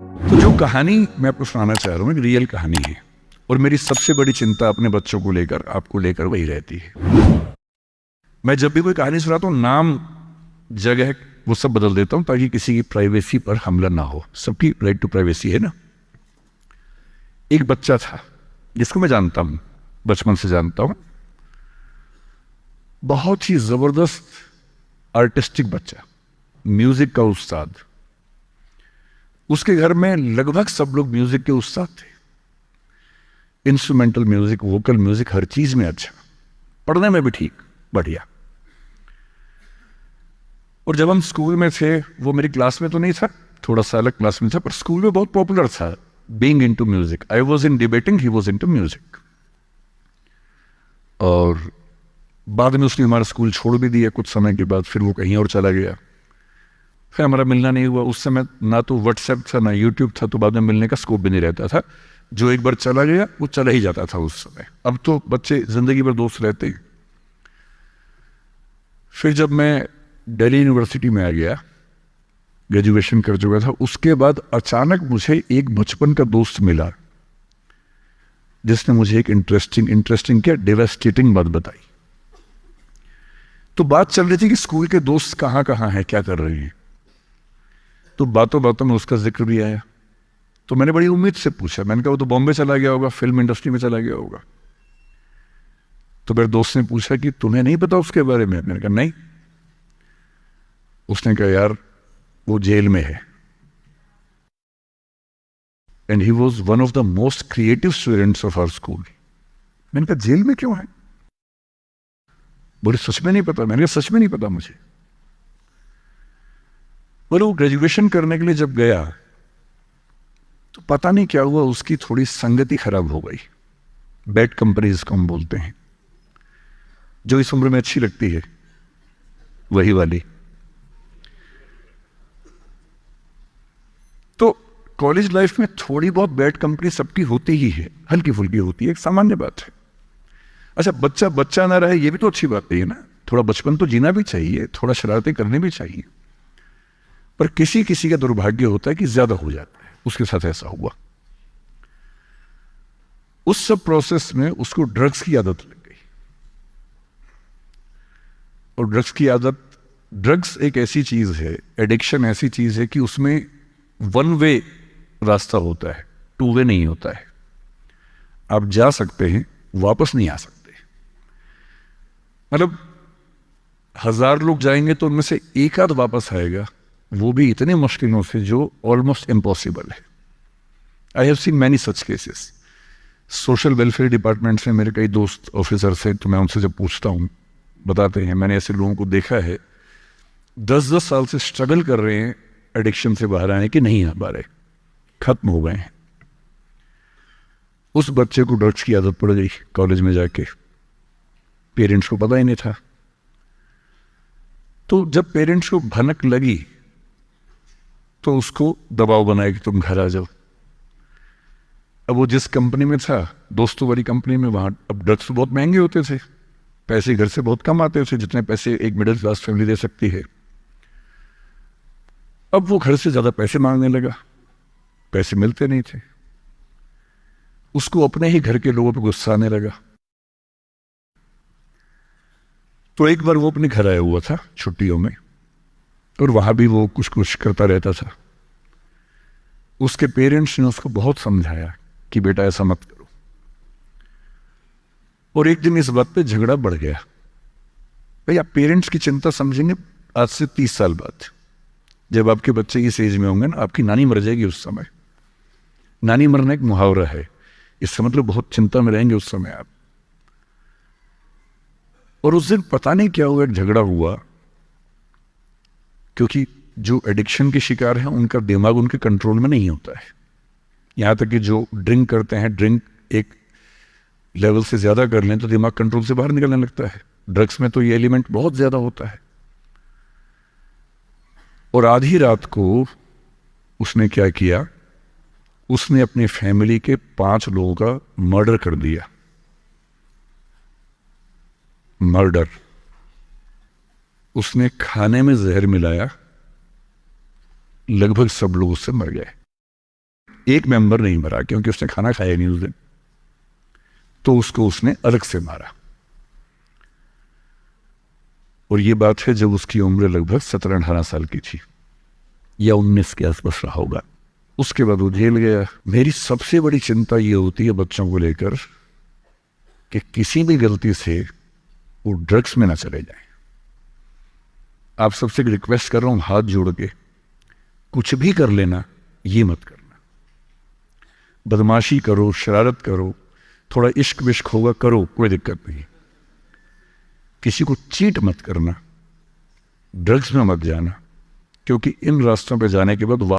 तो जो कहानी मैं आपको सुनाना चाह रहा हूँ एक रियल कहानी है और मेरी सबसे बड़ी चिंता अपने बच्चों को लेकर आपको लेकर वही रहती है। मैं जब भी कोई कहानी सुनाता हूँ नाम जगह वो सब बदल देता हूँ ताकि किसी की प्राइवेसी पर हमला ना हो। सबकी राइट टू प्राइवेसी है ना। एक बच्चा था जिसको मैं जानता हूँ, बचपन से जानता हूँ, बहुत ही जबरदस्त आर्टिस्टिक बच्चा, म्यूजिक का उस्ताद। उसके घर में लगभग सब लोग म्यूजिक के उस्ताद थे। इंस्ट्रूमेंटल म्यूजिक, वोकल म्यूजिक, हर चीज में अच्छा, पढ़ने में भी ठीक, बढ़िया। और जब हम स्कूल में थे, वो मेरी क्लास में तो नहीं था, थोड़ा सा अलग क्लास में था, पर स्कूल में बहुत पॉपुलर था being into music. I was in debating, he was into music. और बाद में उसने हमारा स्कूल छोड़ भी दिया कुछ समय के बाद, फिर वो कहीं और चला गया, फिर हमारा मिलना नहीं हुआ। उस समय ना तो व्हाट्सएप था ना यूट्यूब था, तो बाद में मिलने का स्कोप भी नहीं रहता था। जो एक बार चला गया वो चला ही जाता था उस समय। अब तो बच्चे जिंदगी भर दोस्त रहते हैं। फिर जब मैं दिल्ली यूनिवर्सिटी में आ गया, ग्रेजुएशन कर चुका था, उसके बाद अचानक मुझे एक बचपन का दोस्त मिला जिसने मुझे एक इंटरेस्टिंग क्या डेवास्टेटिंग बात बताई। तो बात चल रही थी कि स्कूल के दोस्त कहाँ कहाँ हैं, क्या कर रहे हैं। तो बातों बातों में उसका जिक्र भी आया। तो मैंने बड़ी उम्मीद से पूछा, मैंने कहा वो तो बॉम्बे चला गया होगा, फिल्म इंडस्ट्री में चला गया होगा। तो मेरे दोस्त ने पूछा कि तुम्हें नहीं पता उसके बारे में? मैंने कहा नहीं। उसने कहा यार वो जेल में है, and he was one of the most creative students of our school. मैंने कहा जेल में क्यों है? बोले सच में नहीं पता। मैंने कहा सच में नहीं पता मुझे। बोले वो ग्रेजुएशन करने के लिए जब गया तो पता नहीं क्या हुआ, उसकी थोड़ी संगति खराब हो गई। बैड कंपनी जिसको हम बोलते हैं, जो इस उम्र में अच्छी लगती है, वही वाली। तो कॉलेज लाइफ में थोड़ी बहुत बैड कंपनी सबकी होती ही है, हल्की फुल्की होती है, एक सामान्य बात है। अच्छा, बच्चा बच्चा ना रहे ये भी तो अच्छी बात नहीं है ना। थोड़ा बचपन तो जीना भी चाहिए, थोड़ा शरारतें करनी भी चाहिए। पर किसी किसी का दुर्भाग्य होता है कि ज्यादा हो जाता है। उसके साथ ऐसा हुआ। उस सब प्रोसेस में उसको ड्रग्स की आदत लग गई। और ड्रग्स एक ऐसी चीज है, एडिक्शन ऐसी चीज है कि उसमें वन वे रास्ता होता है, टू वे नहीं होता है। आप जा सकते हैं, वापस नहीं आ सकते। मतलब 1000 लोग जाएंगे तो उनमें से एक आध वापस आएगा, वो भी इतने मुश्किलों से जो ऑलमोस्ट इम्पॉसिबल है। I have seen many such cases. Social welfare department से मेरे कई दोस्त ऑफिसर्स हैं, तो मैं उनसे जब पूछता हूँ बताते हैं, मैंने ऐसे लोगों को देखा है 10-10 साल से स्ट्रगल कर रहे हैं एडिक्शन से बाहर आने की, नहीं आ पा रहे, खत्म हो गए हैं। उस बच्चे को ड्रग्स की आदत पड़ गई कॉलेज में जाके, पेरेंट्स को पता ही नहीं था। तो जब पेरेंट्स को भनक लगी तो उसको दबाव बनाया कि तुम घर आ जाओ। अब वो जिस कंपनी में था, दोस्तों वाली कंपनी में, वहां अब ड्रग्स बहुत महंगे होते थे, पैसे घर से बहुत कम आते थे, जितने पैसे एक मिडिल क्लास फैमिली दे सकती है। अब वो घर से ज्यादा पैसे मांगने लगा, पैसे मिलते नहीं थे। उसको अपने ही घर के लोगों पर गुस्सा आने लगा। तो एक बार वो अपने घर आया हुआ था छुट्टियों में, और वहां भी वो कुछ कुछ करता रहता था। उसके पेरेंट्स ने उसको बहुत समझाया कि बेटा ऐसा मत करो। और एक दिन इस बात पे झगड़ा बढ़ गया। भाई आप पेरेंट्स की चिंता समझेंगे आज से 30 साल बाद, जब आपके बच्चे इस एज में होंगे ना, आपकी नानी मर जाएगी उस समय। नानी मरना एक मुहावरा है, इसका मतलब बहुत चिंता में रहेंगे उस समय आप। और उस दिन पता नहीं क्या हुआ, एक झगड़ा हुआ, क्योंकि जो एडिक्शन के शिकार हैं उनका दिमाग उनके कंट्रोल में नहीं होता है। यहां तक कि जो ड्रिंक करते हैं, ड्रिंक एक लेवल से ज्यादा कर लें तो दिमाग कंट्रोल से बाहर निकलने लगता है। ड्रग्स में तो ये एलिमेंट बहुत ज्यादा होता है। और आधी रात को उसने क्या किया, उसने अपनी फैमिली के 5 लोगों का मर्डर कर दिया। मर्डर। उसने खाने में जहर मिलाया, लगभग सब लोग उससे मर गए। एक मेंबर नहीं मरा क्योंकि उसने खाना खाया नहीं उस दिन, तो उसको उसने अलग से मारा। और ये बात है जब उसकी उम्र लगभग 17-18 साल की थी या 19 के आसपास रहा होगा। उसके बाद वो जेल गया। मेरी सबसे बड़ी चिंता ये होती है बच्चों को लेकर कि किसी भी गलती से वो ड्रग्स में ना चले जाएं। आप सबसे रिक्वेस्ट कर रहा हूं हाथ जोड़ के, कुछ भी कर लेना, ये मत करना। बदमाशी करो, शरारत करो, थोड़ा इश्क विश्क होगा करो, कोई दिक्कत नहीं। किसी को चीट मत करना, ड्रग्स में मत जाना, क्योंकि इन रास्तों पे जाने के बाद